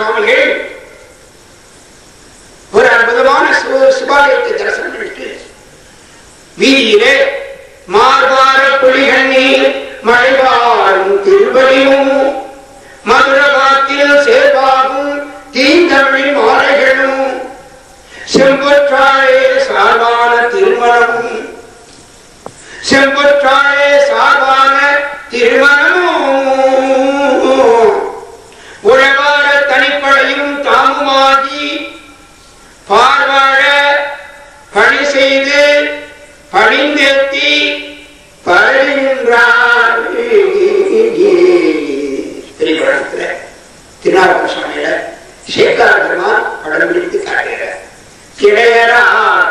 சுவாமிகள் ஒரு அற்புதமான சிவாலயத்தை தரிசனம் பண்ணிட்டு வீதியிலே மார்பார புலிகண்ணீர் மழைவாரும் திருவடியும் மதுரகாத்தில் சேர்வாகும் தீந்தமிழ் மாலைகளும் செம்பொற்றாழே சார்பான திருமணமும் செம்பொற்றாழே சார்பான திருமணமும் உழவார தனிப்படையும் தாமுமாகி பார்வாழ பணி செய்து பணிந்தேத்தி பரகின்றார். திரிபுரத்தில் திருநாவுக்கரசர் சுவாமியில சேகர பெருமான் படம் பிடித்து காட்டுகிற கிடையரா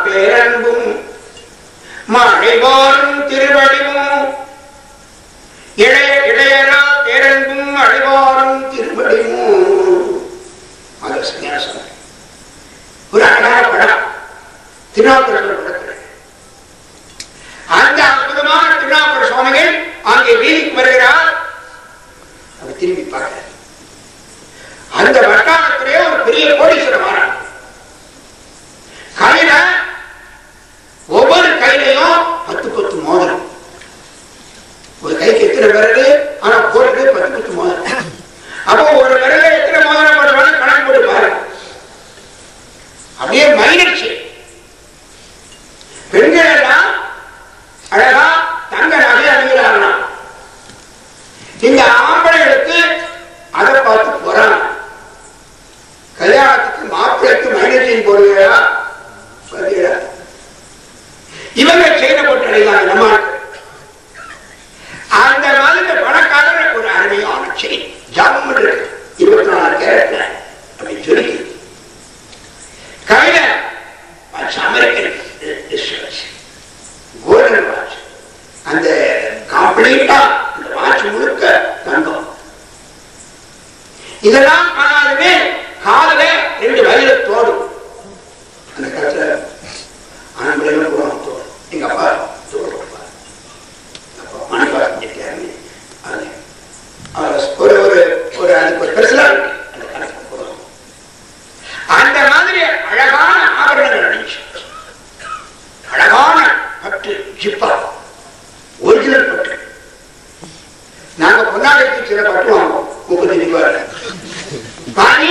பேரன்பும் மழைவாரும் திருவடிவும் இடையரா பேரன்பும் அழிவாரும் திருவடிவும் ஒரு அழகான படம் திருநாவுக்கரசர் படத்தில். அந்த அற்புதமான திருநாவுக்கரசர் சுவாமிகள் அங்கே வீதிக்கு வருகிறார். அவர் திரும்பி பார்க்கிறார். அந்த வட்டாரத்திலே ஒரு பெரிய கோடீஸ்வரர் வரார். கையில ஒவ்வொரு கையிலையும் 10 மோதிரம். ஒரு கைக்கு எத்தனை விரல், ஆனா போறது 10 மோதிரம். அப்போ ஒரு விரல எத்தனை மோதிரம் போடுவாங்க கணக்கு போட்டு பாருங்க. அப்படியே மைனர்ச்சி. பெண்கள் எல்லாம் அழகா தங்க நகை அணிகிறார்களாம். இந்த ஆம்பளைகளுக்கு அதை பார்த்து போறாங்க. கல்யாணத்துக்கு மாப்பிள்ளைக்கு மைனர்ச்சின் போடுவீங்களா? இவங்க செயினை போட்டு அடைகிறாங்க. நம்ம அந்த மாதிரி பணக்காரர் ஒரு அருமையான செயின் ஜாமம் 24 கேரட்ல அப்படி சொல்லி கையில அமெரிக்கன் கோல்டன் வாட்ச். அந்த கம்ப்ளீட்டா இந்த வாட்ச் முழுக்க தங்கம். இதெல்லாம் காணாலுமே காலில 2 வயல தோடு. அந்த காலத்துல ஆண்களை கூட தோடு. எங்க அப்பா தோடு கொடுப்பார். அப்போ மனைவாரு ஒரு ஒரு அதுக்கு ஒரு பெருசா அந்த கணக்கு போடுவோம். அந்த மாதிரி அழகான ஆபரணங்கள் அணிஞ்சு அழகான பட்டு ஜிப்பா ஒரிஜினல் பட்டு. நாங்க பொன்னாடைக்கு சில பட்டு வாங்குவோம் 35 ரூபாய். பாணி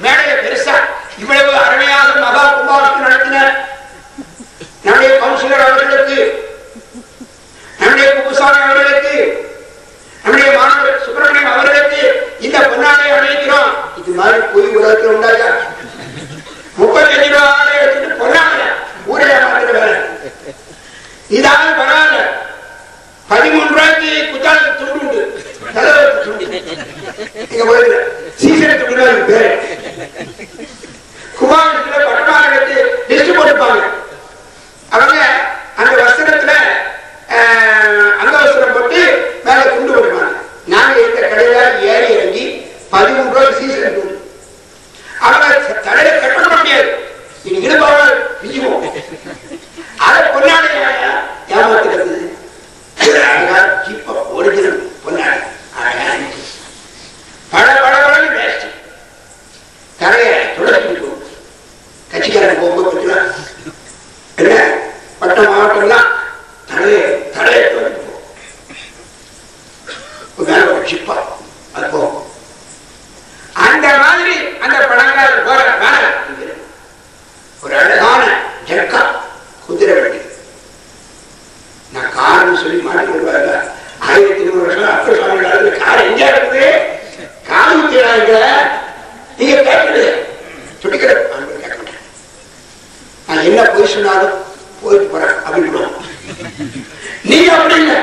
மேடைய பெருசா இவ்வளவு அருமையாக மகா கும்பாபிஷேகம் நடத்தின நம்முடைய கவுன்சிலர் அவர்களுக்கு, நம்முடைய குப்புசாமி அவர்களுக்கு, நம்முடைய மாணவர் சுப்பிரமணியம் அவர்களுக்கு இந்த பொன்னாடை அணிவிக்கிறோம். இது மாதிரி பொய் உலகத்தில் உண்டாச்சா? 35 ரூபாய் எடுத்துட்டு பொன்னாடை ஊரே மாத்திர வேலை. இதாவது பரவாயில்ல. 13 ரூபாய்க்கு குத்தால துண்டு உண்டு, தலைவர் துண்டு. நீங்க போயில சீசனை துண்டு பேரு குமாரத்துல பட்டணம் எடுத்து லிஸ்ட் போட்டுப்பாங்க. அவங்க அந்த வஸ்திரத்துல அங்கவஸ்திரம் போட்டு மேல துண்டு போட்டுப்பாங்க. நாங்க இந்த கடையில ஏறி இறங்கி 13 ரூபாய்க்கு சீசன் துண்டு. அவங்க தலையில கட்ட முடியாது. இன்னைக்கு இடுப்பாக விஜயம் அதை பொன்னாடை ஏமாத்துறது. ஒரிஜினல் பொன்னாடை பல பழம் வேஸ்ட். கரையை தொடர்ச்சி கட்சிக்காரன் போகும்போது என்ன பட்ட மாவட்டம்லாம் தலையை தொடர்ந்து போகும். சிப்பா அது போகும். அந்த மாதிரி அந்த பழங்கால போற மேல ஒரு அழகான ஜட்கா குதிரை வண்டி. நான் காரணம் சொல்லி மாட்டி வருவாங்க. 1300 வருஷம் அப்ப சுவாமி கார் எங்க இருக்குது? காலமுத்திராங்க. நீங்க கேட்கறது துடிக்கிற கேட்க மாட்டேன். நான் என்ன போய் சொன்னாலும் போயிட்டு போறேன் அப்படின்னு நீங்க அப்படி இல்லை.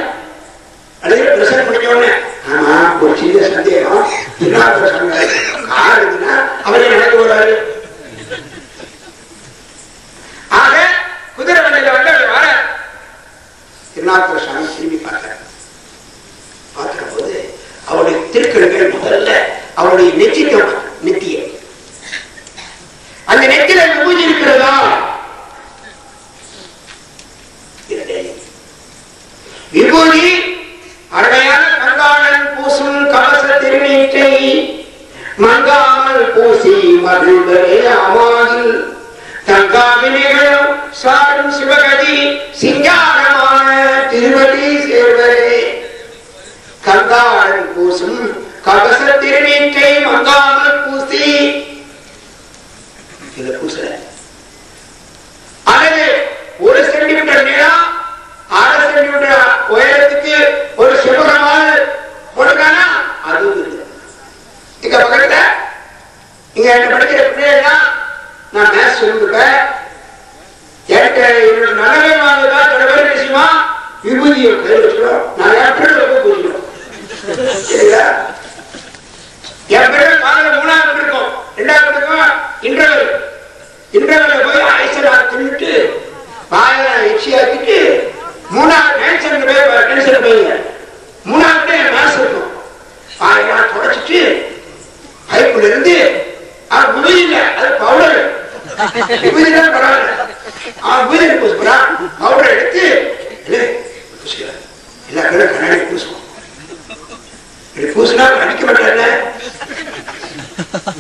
அதே பிரசனம் பண்ணிக்கோங்க. ஆமா ஒரு சின்ன சந்தேகம். கார் இருக்குன்னா அவரே நடந்து போறாரு. ஆக குதிரை வண்டியில வந்து அவர் வர திருநாவுக்கரசர் சாமி திரும்பி பார்க்கிறார். பார்க்கிற போது அவருடைய திருக்கண்கள் முதல்ல அவருடைய நெத்திய அந்த நெத்தில விபூதி இருக்கிறதா? விபூதி அருமையான கங்காளன் பூசும் கவச திருநீற்றை மங்காமல் பூசி அருள்வரே அமாதில் தங்காவினைகளும் சாரும் சிவகதி சிங்காரமான திருவடி சேர்வரே கங்காளன் பூசும் கவச திருநீற்றை மங்காமல் பூசி பூசல அல்லது 1 சென்டிமீட்டர் நீளம் 6 சென்டிமீட்டர் உயரத்துக்கு ஒரு சிவகமால் போடுறானா அது இங்க பக்கத்துல இங்க என்ன படிக்கிற பிள்ளைகள்லாம் நான் மேத்ஸ் சொல்லி கொடுப்பேன். எனக்கு நல்லவே வாங்குதா தொடர்பு விஷயமா விபூதியை கையில் வச்சுக்கிறோம். நான் என் பிள்ளை போய் பூஜிக்கிறோம். சரிங்களா? என் பிள்ளை காலையில் 3வது இருக்கும் 2வது இருக்கும் இன்டர்வல் போய் ஐசலா தின்னுட்டு வாயில எச்சியாக்கிட்டு 3வது டென்ஷன் போய் 3வது மேத்ஸ் இருக்கும். வாயெல்லாம் தொடச்சிட்டு பைப்புல இருந்து அது முடியல அது பவுடர் விபூதிதான் பரவாயில்ல அவன் பூஜை பூசுறான் பவுடர் எடுத்து பூசிக்கிறான். எல்லா பேரும் கண்ணாடி பூசுவோம். இப்படி பூசினா அடிக்க மாட்டாங்க.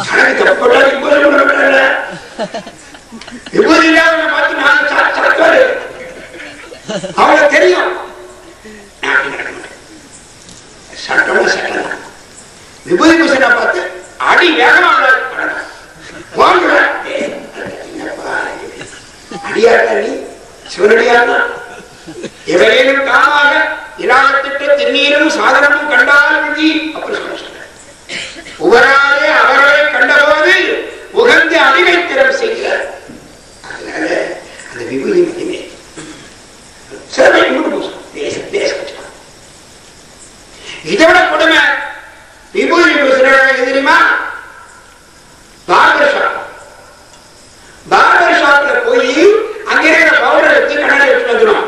கணக்கு தப்பா பூஜை பண்ண மாட்டாங்க. விபூதி இல்லாத பார்த்து நான் சாத்துவாரு அவங்களுக்கு தெரியும். சட்டம் சட்டம் விபூதி பூசணா பார்த்து அடி வேகமா அடியாட்டா நீ சிவனடியார்னா எவரேனும் தாமாக இராகத்திட்ட திருநீரும் சாதனமும் கண்டால் விதி அப்படி சொல்ல உவராலே அவர்களை கண்டபோது உகந்து அடிமை திறம் செய்கிறார். அதனால அந்த விபூதி மட்டுமே சிறமை இதை விட கொடுமை விபூதி பூசுறாங்க தெரியுமா? பார்பர் ஷாப்ல போய் அங்க இருக்கிற பவுடர் எடுத்து கண்ணாடி வச்சு வந்துடும்.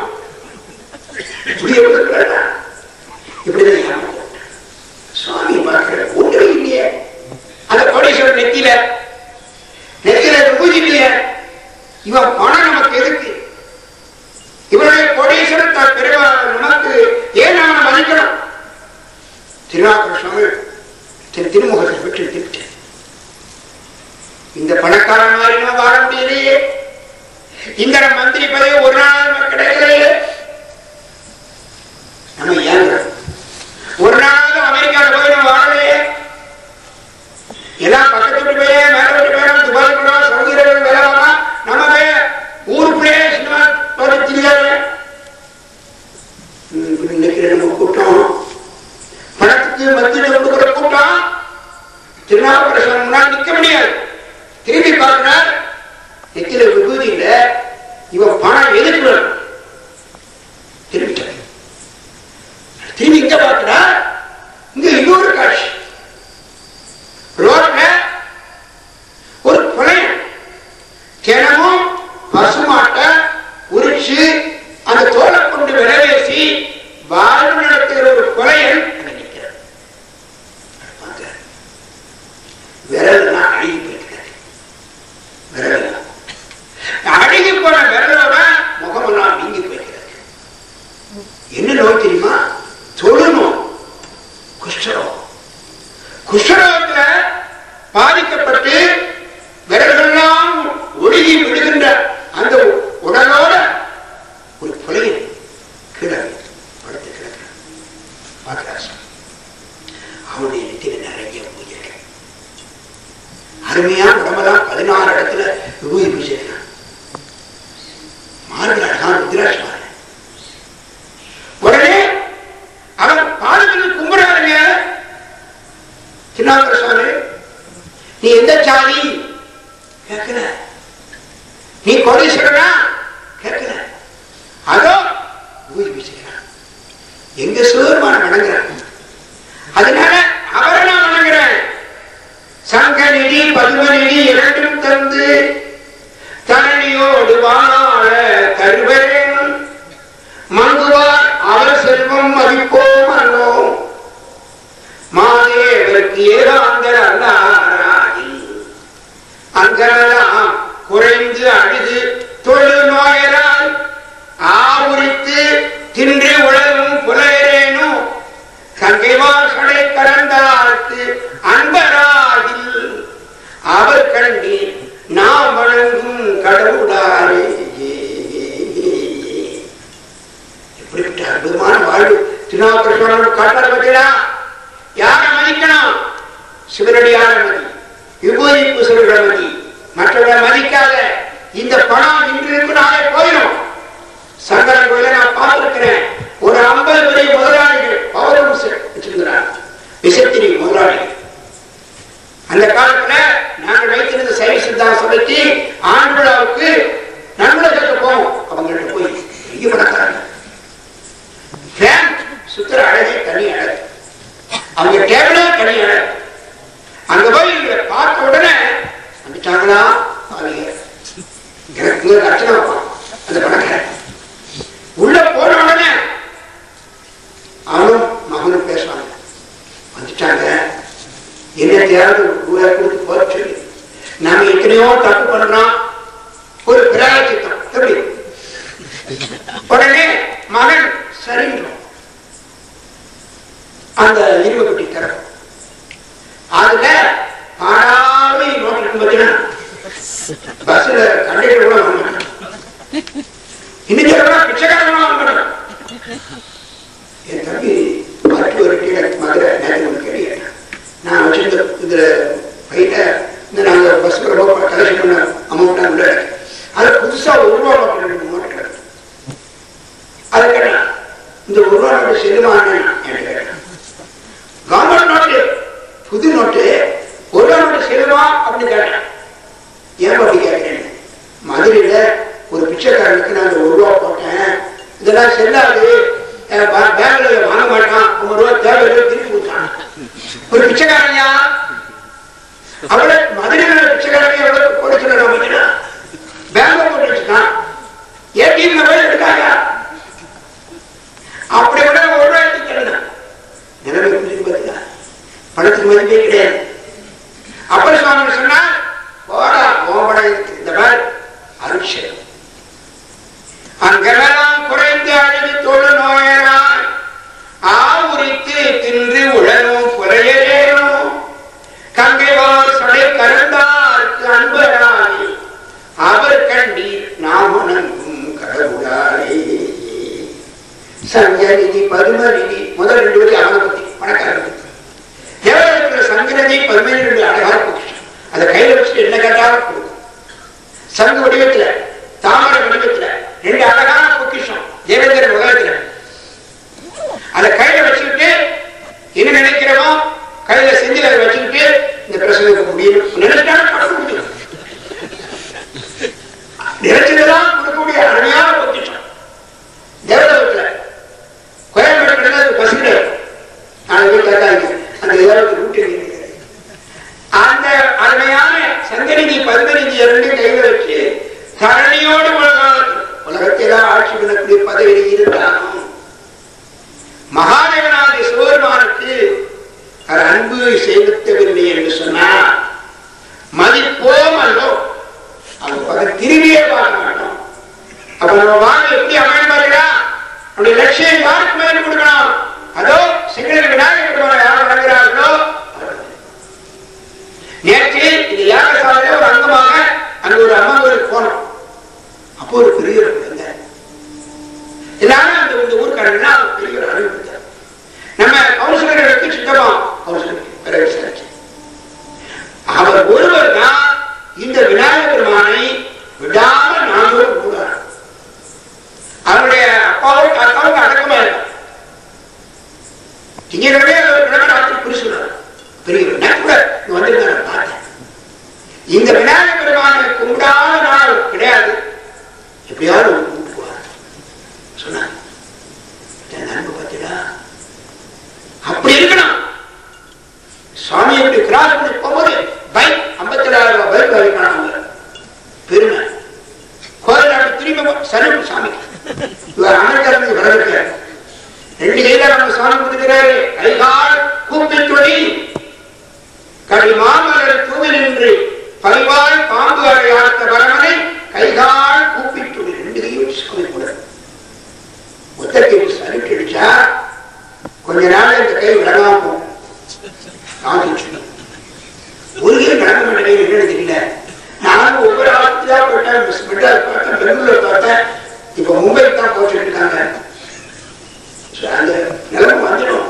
இப்படிதான் சுவாமி பார்க்கிற ஒன்றும் இல்லையே. அந்த கோடீஸ்வரர் நெத்தியில பூஜை இல்லையே. இவன் பணம் நமக்கு எதுக்கு? இவருடைய கோடீஸ்வரர் தான் பெருமாள் நமக்கு ஏன் நாம மதிக்கணும்? திருநாவுக்கரசர் சுவாமி திருமுகத்தை பெற்று திட்டு இந்த பணக்காரன் மாதிரி நம்ம வாழ முடியலையே. இந்த மந்திரி பதவி ஒரு நாள் கிடைக்கலையே. நம்ம ஏன் ஒரு நாளாவது அமெரிக்காவில் போய் நம்ம வாழலையே. எல்லாம் பக்கத்து விட்டு போய் மேல விட்டு போய் துபாய் போனோம் சவுதி அரேபியா வேலை வாங்கலாம். நம்ம போய் ஊருக்குள்ளே சினிமா தெரியாது. நினைக்கிற நம்ம கூட்டம் பணத்துக்கு மத்தியில் கொடுக்கிற கூட்டம் திருநாவுக்கரசர் முன்னால் நிற்க முடியாது. திரும்பி பார்க்கிறார் நெத்தில விபூதி இல்ல. இவன் பணம் எதிர்ப்பு திரும்பி இங்க பார்க்கிறார். இங்க இன்னொரு காட்சி. ரோட்ல ஒரு புலையன் தினமும் பசுமாட்டை உரிச்சு அந்த தோலை கொண்டு விரைவேசி வாழ்வு நடத்துகிற ஒரு புலையன் விரலாம் அழுகி போயிருக்கிறார். விரல் அழுகி போன விரலோட முகமெல்லாம் நீங்கி போயிருக்கிறார். என்ன நோய் தெரியுமா? தொழுநோய், குஷ்டரோகம். குஷ்டரோகத்துல பாதிக்கப்பட்டு விரல்கள்லாம் ஒழுகி விடுகின்ற அந்த உடலோட ஒரு புலையை கீழே படுத்து கிடக்கிறார். பார்க்கிறார். அவனுடைய நெத்தில நிறைய பூஜைகள் அருமையா உடம்பெல்லாம் 16 இடத்துல விபூதி பூஜைக்கிறான். மார்பில் அழகான ருத்ராட்ச மாலை. உடனே அவன் பாதத்தில் கும்பிடுறாருங்க. திருநாவுக்கரசர் சுவாமி நீ எந்த சாதி கேட்கல, நீ கோடீஸ்வரனா கேட்கல, அதோ விபூதி பூஜைக்கிறான். எங்க சிவபெருமான வணங்குறான். அதனால அவரை நான் வணங்குறேன். சங்க நிதி பதுமநிதி இரண்டும் தந்து தரணியோடு வாழ தருவரேன் மங்குவார் அவர் செல்வம் மதிப்போம் அல்லோ மாதேவருக்கு ஏகாந்தர் அல்லாராகி அங்கெல்லாம் குறைந்து அழுது தொழு நோயரால் ஆவுரித்து தின்று உலகும் புலையரேனும் கங்கைவாசலை கலந்தாழ்த்து அன்பராகில் அவர் கண்டி வரணும் காட்டாத பத்தியா யாரை மதிக்கணும்? சிவனடியார மதி, விபூதி பூசல்களை மதி, மற்றவர்களை மதிக்காத. இந்த பணம் இன்று இருக்கு நாளே போயிடும். சங்கரன் கோயில நான் பார்த்திருக்கிறேன். ஒரு 50 பெரிய முதலாளிகள் பவரம் வச்சிருக்கிறார், விசத்திரி முதலாளிகள். அந்த காலத்துல நாங்கள் வைத்திருந்த சைவ சித்தாந்த சபைக்கு ஆண்டு விழாவுக்கு நண்பர்களுக்கு போவோம். அவங்கள்ட்ட போய் பெரிய பணக்காரங்க ஃபேன் சுத்துற அழகே தனி அழகு, அவங்க டேபிளே தனி அழகு. அங்க போய் பார்த்த உடனே வந்துட்டாங்களா எனக்கு அர்ச்சனை அந்த பணக்காரன். உள்ள போன உடனே அவனும் மகனும் பேசுவாங்க. வந்துட்டாங்க, என்னத்தையாவது கொடுத்து போக சொல்லி நாம எத்தனையோ தப்பு பண்றோம். ஒரு பிராயச்சித்தம் எப்படி? உடனே மகன் சரின்றோம். அந்த இரும்பு பெட்டி திறக்கும். அதுல பாடாமை நோட்டு பார்த்தீங்கன்னா பஸ்ல கண்டக்டர் கூட வாங்க மாட்டான். இன்னைக்கு பிச்சைக்காரங்க வாங்க மாட்டான். என் தம்பி பாட்டு ஒரு கீழே மதுரை நேரம் கேட்டேன். நான் வச்சிருந்த இதுல பையில இந்த நாங்க பஸ் கலெக்ஷன் பண்ண அமௌண்ட் உள்ள அது புதுசா ₹1 நோட்டு கிடக்கு. அதை கேட்டேன், இந்த ₹1 நோட்டு செல்லுமான்னு கேட்டேன். கவர்மெண்ட் நோட்டு புது நோட்டு ₹1 நோட்டு செல்லுமா அப்படின்னு கேட்டேன். ஏன் அப்படி கேட்கிறேன்? மதுரையில ஒரு பிச்சைக்காரனுக்கு நான் ₹1 போட்டேன், இதெல்லாம் செல்லாது, பேங்க்ல வாங்க மாட்டான், ₹1 தேவை திருப்பி கொடுத்தான். ஒரு பிச்சைக்காரனியா அவளை மதுரையில பிச்சைக்காரனே எவ்வளவு போட சொல்ல பேங்க்ல போட்டு வச்சுட்டான். ஏடிஎம்ல போய் எடுக்காங்க. அப்படி விட ₹1 கேளுங்க. நிலைமை புரிஞ்சு பார்த்தீங்களா? பணத்துக்கு மதிப்பே கிடையாது. அப்படி சுவாமி சொன்னா போடா போபட இருக்கு. இந்த மாதிரி அருட்சேதம் அங்கெல்லாம் குறைந்து அழுது தொழு நோயராய் ஆவுரித்து தின்று உழலும் புறையேறும் கங்கைவார் சொலை கருந்தார்க்கு அன்பராய் அவர் கண்டீர் நாம் உணங்கும் கடவுளாரே. சங்கநிதி பதுமநிதி முதல் 2 வரி அவனை பத்தி பணக்காரன் எவ்வளவு இருக்கிற சங்கநிதி 12 அழகான பொக்கிஷம். அதை கையில வச்சுட்டு என்ன கேட்டாலும் கொடுக்கும். சங்க வடிவத்துல தாமரை வடிவத்துல 2 அழகான பொக்கிஷம் தேவேந்திர உலகத்துல. அதை கையில வச்சுக்கிட்டு என்ன நினைக்கிறோமோ கையில செஞ்சு அதை வச்சுக்கிட்டு இந்த பிரசங்க முடியும் நினைச்சாலும் படம் முடியும். நினைச்சதுதான் கொடுக்கக்கூடிய அருமையான பொக்கிஷம் தேவதத்துல. கோயம்பேடு பஸ் கிடையாது. அந்த அந்த அருமையான சங்கநிதி 12 கையில வச்சு கரணியோடு உலகத்தைதான் ஆட்சி பண்ணக்கூடிய பதவியில் இருந்தாலும் மகாதேவனாதி சிவபெருமானுக்கு அன்பு செலுத்தவில்லை என்று சொன்னார் மதிப்போம் அல்லோ. அவங்க திரும்பியே பார்க்க மாட்டோம். அப்ப நம்ம வாங்க எப்படி அமைய பாருங்களா? நம்முடைய லட்சியம் யாருக்கு மேல கொடுக்கணும்? அதோ சிங்கள விநாயகர் யார் வழங்குகிறார்களோ. நேற்று இந்த யாகசாலையில ஒரு அங்கமாக அங்க ஒரு அம்மா கோயிலுக்கு போனோம். அப்போ ஒரு பெரிய எல்லாரும் அந்த ஊருக்காரங்கன்னா பெரிய ஒரு அறிவித்தார். நம்ம கவுன்சிலர்களுக்கு சித்தமா கவுன்சிலர் அவர் ஒருவர் தான் இந்த விநாயகர் பெருமானை விடாமல் நாங்களும் கூடாது. அவருடைய அப்பாவும் அக்காவும் அடக்கமா இருக்கும். திங்கக்கிழமை ராத்திரி புரிசுறாரு பெரிய கூட வந்திருந்தாரு பார்த்தேன். இந்த விநாயகர் பெருமானை கும்பிடாத நாள் கிடையாது. எப்படியாவது கூப்பிடுவார் சொன்னாங்க. நன்மை பார்த்தீங்களா? அப்படி இருக்கணும். சுவாமி எப்படி கிராஸ் பண்ணி போகும்போது பைக் 57,000 பைக் வைக்கணும். பெருமை கோயில் திரும்ப சரி சாமி இவர் அமைச்சர் வரவேற்க 2 கையில நம்ம சுவாமி கொடுக்கிறாரு. கைகால் கூப்பி தொடி கடி மாமலர் தூவி நின்று பல்வாய் பாம்பு அடையாத்த வரமனை கைகால் கூப்பி தொடி 2 கையும் சுவாமி கூட ஒத்தக்கை சலிட்டு அடிச்சா கொஞ்ச நாள் இந்த கை விளங்காம போகும். ஒரு கை விளங்க மாட்டேன் என்னன்னு தெரியல. நானும் ஒவ்வொரு ஆஸ்திரியா போயிட்டேன், மெட்ராஸ் பார்த்தேன், பெங்களூர் பார்த்தேன், இப்ப மும்பை தான் போட்டு இருக்காங்க. அந்த நிலைமை வந்துடும்.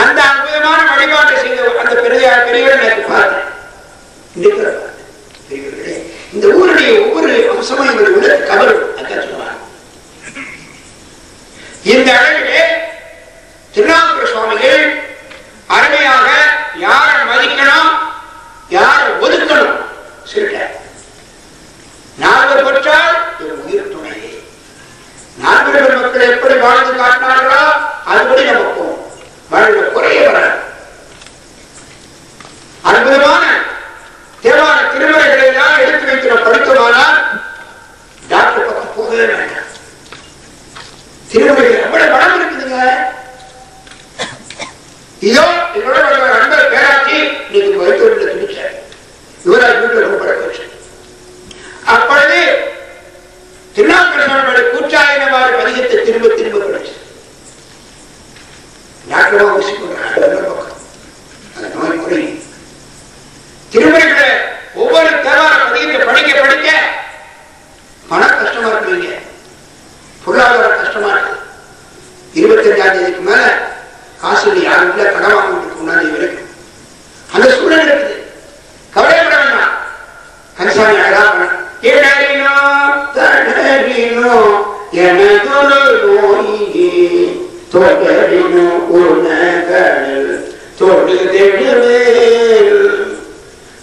அந்த அற்புதமான வழிபாட்டை செய்த அந்த பெரியவரை எனக்கு பார்த்தேன். இந்த ஊருடைய ஒவ்வொரு அம்சமும் எங்களுக்கு உள்ள கவரும். இந்த அளவிலே திருநாவுக்கர சுவாமிகள் அருமையாக யாரை மதிக்கணும், யாரை ஒதுக்கணும் சொல்ற. நால்வர் பெற்றால் உயிர் துணையே. நால்வர்கள் மக்கள் எப்படி வாழ்ந்து காட்டினார்களோ அதுபடி நமக்கும் வாழ்வு குறைய வராது. அற்புதமான தேவான திருமுறைகளை எல்லாம் எடுத்து வைக்கிற படித்தமானால் டாக்டர் பக்கம் போகவே வேண்டாம். திருமுறைகள் எவ்வளவு படம் இருக்குதுங்க. இதோ என்னோட நண்பர் பேராட்சி இன்னைக்கு வைத்தோடு துடிச்சார். யுவராஜ் வீட்டில் ரொம்ப படம் வச்சு அப்பொழுது திருநாவுக்கரசனுடைய கூச்சாயினவாறு பதிகத்தை திரும்ப திரும்ப படிச்சு டாக்டரா ஊசி போடுறாங்க. அந்த நோய் குறையும். திருமுறைகளை ஒவ்வொரு தேவார பதிகத்தை படிக்க படிக்க பண கஷ்டமா இருக்குங்க, பொருளாதார கஷ்டமா இருக்கு. 25ஆம் தேதிக்கு மேல காசு யாரும் இல்ல, கடன் வாங்கிட்டு முன்னாடி வரைக்கும் அந்த சூழல் இருக்குது. கவலைப்பட வேண்டாம். கன்சாமி அழகா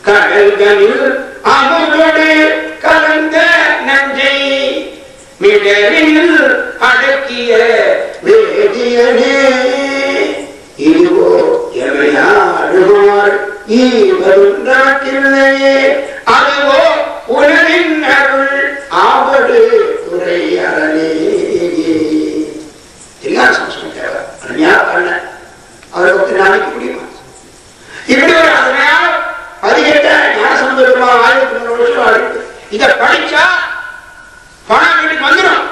கடல்களில் அமுதோடு கலந்த நஞ்சை மிடரில் அடக்கிய வேதியனே இதுவோ எமையாடுவார் ஈவரும் நாட்டில்லையே அதுவோ உலகின் அருள் ஆவடு துறை அரணே. அவரை பற்றி நாளைக்கு முடியுமா? இப்படி ஒரு அதனால் பதிகட்ட ஞானசம்பந்தமா 1300 வருஷம் ஆயிருக்கு. இதை படிச்சா பணம் வீட்டுக்கு வந்துடும்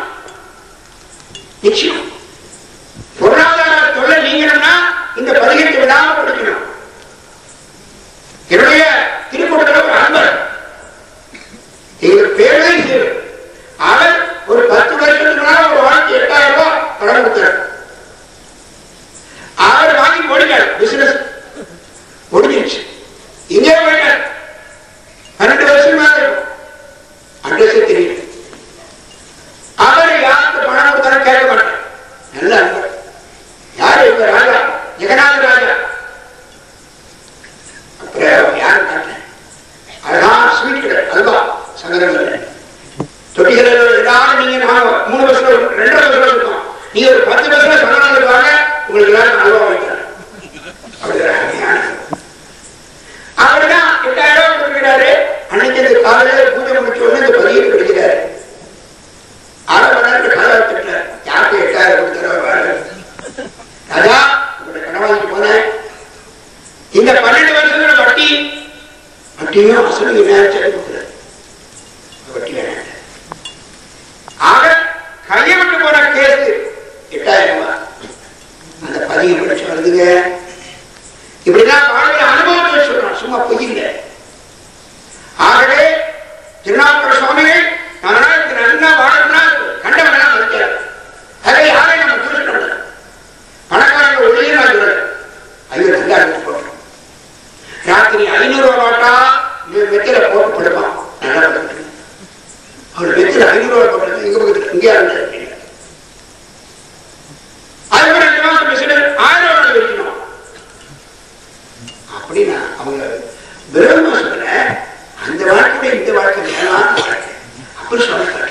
நிச்சயம். பொருளாதார தொல்லை நீங்கணும்னா இந்த பதிகத்தை விடாம படிக்கணும். என்னுடைய திருக்கூட்டத்தில் ஒரு அன்பர் எங்களுக்கு பேரே சேரு. அவர் ஒரு 10 வருஷத்துக்கு மேல ஒரு வாழ்க்கை 8000 ரூபாய் கடன் கொடுத்தார். அவர் வாங்கி போடுங்க பிசினஸ் முடிஞ்சிருச்சு. இங்கே போயிட்டார். 12 வருஷம் மேல இருக்கும். அட்ரஸே தெரியல. அவர் யாருக்கு பணம் கொடுத்தாலும் கேட்க மாட்டார். நல்ல அன்பர். யாரு இவங்க? ராஜா, ஜெகநாத ராஜா. அப்புறம் யாரு காட்டேன் அழகான ஸ்வீட் கடை அல்வா சங்கரங்கள் தொட்டிகள் எல்லாரும் நீங்க 3 வருஷம் 2 வருஷம் இருக்கும். நீங்க ஒரு 10 வருஷம் சங்கரம் இருப்பாங்க. உங்களுக்கு எல்லாரும் அல்வா வைக்கிறார். அவர்தான் 8000 ரூபாய் கொடுக்கிறாரு. அன்னைக்கு காலையில பூஜை முடிச்ச உடனே இந்த பதியத்தை படிக்கிறாரு. 1/2 மணி நேரத்துக்கு கதை திட்டார். யாருக்கு 8000 கொடுத்தாரோ ராஜா உங்களுடைய கனவாங்கி போனேன். இந்த 12 வருஷத்துல வட்டியும் அசலும் நேரம் கொடுக்கிறார். வட்டி வேணாம். ஆக கையை விட்டு போன கேஸ் 8000 ரூபாய். அந்த பதியம் படிச்சு வருதுங்க. இப்படிதான் வாழ்க்கை அனுபவத்தை சொல்றான், சும்மா பொய்யில்லை. ஆகவே திருநாவுக்கர சுவாமிகள் நம்ம நல்லா வாழணும்னா கண்டவெல்லாம் மதிக்கிறார். அதை யாரையும் நம்ம தூஷிக்க பணக்காரங்க ஒளியே நான் சொல்றேன். ஐயோ நல்லா எடுத்து போட்டோம். ராத்திரி 500 ரூபாய் மாட்டா வெத்தில போட்டு படுப்பான். நல்லா படுத்து அவர் வெத்தில 500 ரூபாய் போட்டு எங்க பக்கத்துல இங்கே ஆரம்பிச்சு அதுக்கு 2 மாசம் பேசிட்டு 1000 ரூபாய் வைக்கணும் அப்படின்னா அவங்க விரோதமா சொல்ற. அந்த வாழ்க்கையோட இந்த வாழ்க்கை வேணாம் அப்படி சொல்ல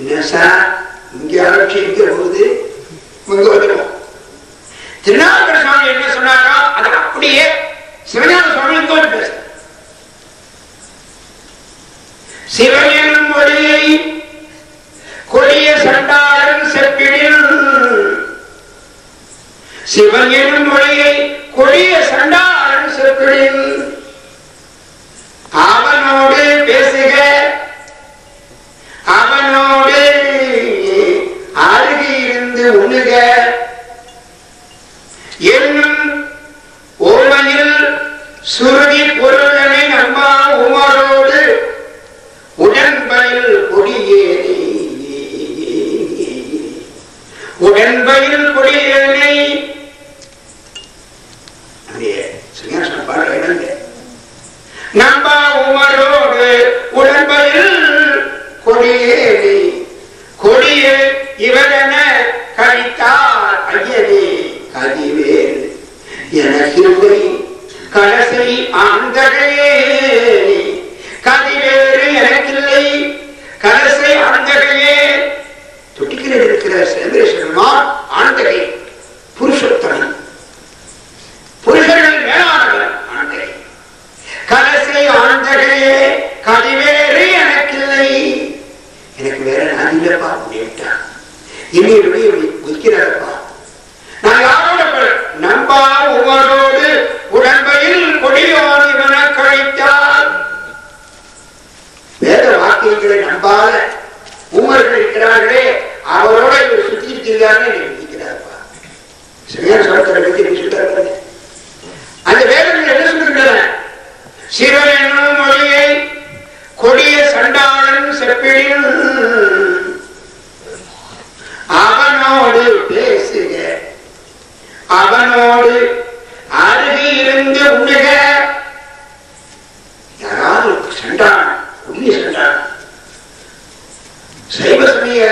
என்ன சார் இங்க ஆரம்பிச்சு இங்க போகுது இங்க வந்துடும். திருநாவுக்கர சுவாமி என்ன சொன்னாரோ அதை அப்படியே சிவஞான சுவாமி இங்கோடு பேச. சிவனின் மொழியை கொடிய சண்டாளன் செப்பிடில் சிவன் என்னும் மொழியை கொடிய சண்டாளன் செப்பிடில் அவனோடு பேசுக அவனோடு அருகி இருந்து உண்ணுக என்னும் ஓமையில் சுருதி பொருளனை நம்மா உமரோடு உடன்பயில் கொடியேறி உடன்பையில் கொடியேனை நம்பா உமரோடு உடன்பையில் கொடியேனை கொடிய இவரென கழித்தார் ஐயனே கதிவேல் எனக்கில்லை கலசை ஆந்தகையே கதிவேறு எனக்கில்லை கலசை ஆந்தகையே தொட்டிக்கில் இருக்கிற சேந்திரேஸ்வரனார் ஆண்டகை புருஷோத்தமன் புருஷர்கள் மேலானவர் ஆண்டகை கலசை ஆண்டகையே கதிவேறு எனக்கில்லை எனக்கு வேற நான் இல்லப்பா அப்படின்ட்டா என்னுடைய குதிக்கிறாரப்பா நான் யாரோட நம்பா உமரோடு உடன்பையில் கொடியோன் இவன கழித்தார் வேத வாக்கியங்களை நம்பாத உமர்கள் இருக்கிறார்களே அவரோட இவர் சுத்தி இருக்கிறார்னு நினைக்கிறார்ப்பா சரியான சொல்றதை பத்தி சொல்றாரு அந்த வேதங்கள் என்ன சொல்லுகின்றன சிவன் என்னும் மொழியை கொடிய சண்டாளன் செப்பிடில் அவனோடு பேசுக அவனோடு அருகே இருந்து உண்ணுக யாராவது சண்டாளன் உண்மை சண்டாளன் சைவ சமய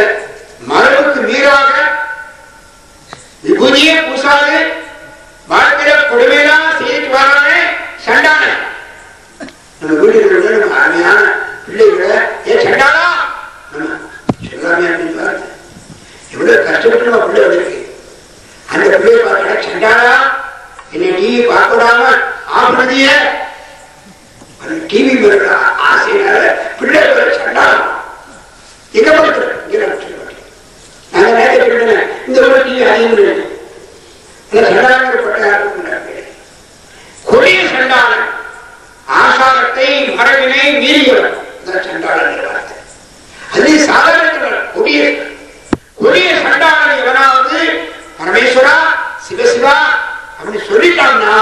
மரபுக்கு மீறாக விபூதியே பூசாது வாழ்க்கையில கொடுமையெல்லாம் செய்து வரானே சண்டாளன் நம்ம வீடுகளில் நம்ம அருமையான பிள்ளைகளை ஏன் சண்டாளா சொல்லாமே அப்படின்னு எவ்வளவு கஷ்டப்பட்டு நம்ம பிள்ளை வந்திருக்கு அந்த பிள்ளையை பார்த்தா சண்டாளா என்னை டிவி பார்க்க விடாம ஆபதிய டிவி ஆசையினால பிள்ளை சண்டாளா எங்க பார்க்கிறேன் அந்த நேரத்தில் இந்த ஒரு டிவி அதிகம் கொடிய சண்டாளன் ஆசாரத்தை மரபினை மீறியவர் சண்டாளன் வார்த்தை அதே சாதாரண கொடிய கொடிய சண்டாளன் எவனாவது பரமேஸ்வரா சிவசிவா அப்படின்னு சொல்லிட்டான்னா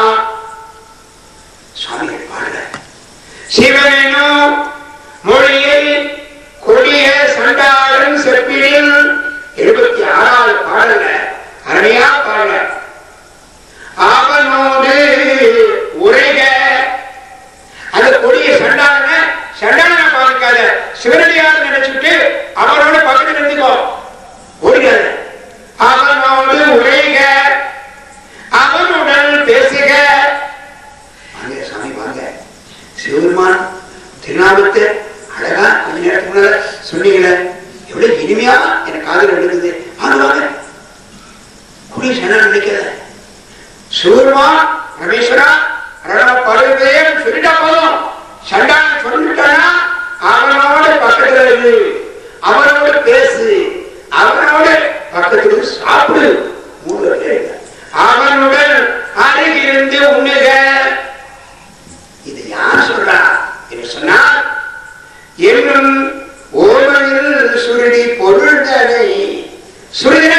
சுவாமிகள் பாடல சிவனோ மொழியை கொடிய சண்டாளன் செப்பிடில் 76வது பாடல அருமையா பாடல அவனோடு உரைக அந்த கொடிய சண்டாளனை பார்க்காத சிவனடியார் நினைச்சுட்டு அவனோட பக்கத்தில் இருந்துக்கோ ஓடிக்காத அவனோடு உரைக அவனுடன் பேசுக வாங்க சாமி வாங்க சிவபெருமான் திருநாமத்தை அழகா கொஞ்ச நேரத்துக்கு முன்னால சொன்னீங்களே எவ்வளவு இனிமையா எனக்கு காதல் விழுந்தது வாங்க கொடிய சண்டாளன் நினைக்காத சிவபெருமான் ரமேஸ்வரா பருவத்தையே சொல்லிட்டா போதும் சண்டாளன் சொல்லிட்டானா அவனோட பக்கத்துல இரு அவனோட பேசு அவனோட பக்கத்துல சாப்பிடு அவனுடன் அருகிருந்து உண்ணுக இது யார் சொல்றா என்று சொன்னால் என்னும் ஓமையில் சுருதி பொருள்தனை சுருதின